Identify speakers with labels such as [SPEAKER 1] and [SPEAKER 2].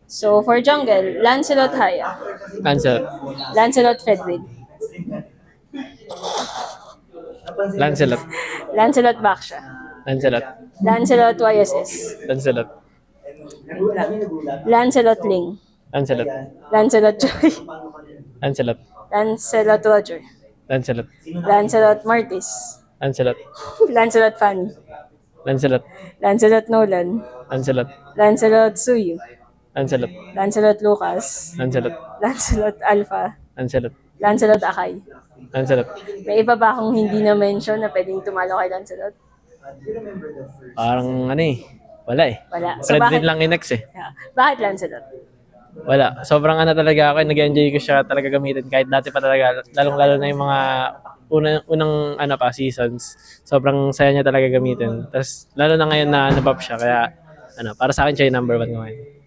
[SPEAKER 1] So, for jungle, Lancelot Haya.
[SPEAKER 2] Lancelot.
[SPEAKER 1] Lancelot Fedwig.
[SPEAKER 2] Lancelot.
[SPEAKER 1] Lancelot Baksha.
[SPEAKER 2] Lancelot.
[SPEAKER 1] Lancelot YSS.
[SPEAKER 2] Lancelot.
[SPEAKER 1] Wait lang. Lancelot Ling.
[SPEAKER 2] Lancelot.
[SPEAKER 1] Lancelot Joy.
[SPEAKER 2] Lancelot.
[SPEAKER 1] Lancelot Roger.
[SPEAKER 2] Lancelot.
[SPEAKER 1] Lancelot Martis.
[SPEAKER 2] Lancelot.
[SPEAKER 1] Lancelot Fanny.
[SPEAKER 2] Lancelot.
[SPEAKER 1] Lancelot Nolan.
[SPEAKER 2] Lancelot.
[SPEAKER 1] Lancelot Suyu.
[SPEAKER 2] Lancelot.
[SPEAKER 1] Lancelot Lucas.
[SPEAKER 2] Lancelot.
[SPEAKER 1] Lancelot Alpha.
[SPEAKER 2] Lancelot.
[SPEAKER 1] Lancelot Akay.
[SPEAKER 2] Lancelot.
[SPEAKER 1] May iba ba akong hindi na-mention na pwedeng tumalo kay Lancelot?
[SPEAKER 2] Parang ano eh. Wala eh.
[SPEAKER 1] Wala. So,
[SPEAKER 2] Fred
[SPEAKER 1] bakit?
[SPEAKER 2] din lang inex eh.
[SPEAKER 1] Yeah. Bakit Lancelot?
[SPEAKER 2] Wala. Sobrang ano talaga ako. Nag-enjoy ko siya talaga gamitin. Kahit dati pa talaga. Lalong-lalo na yung mga unang ano pa, seasons. Sobrang saya niya talaga gamitin. Tapos lalo na ngayon na nabuff siya. Kaya ano, para sa akin siya yung number 1 ngayon.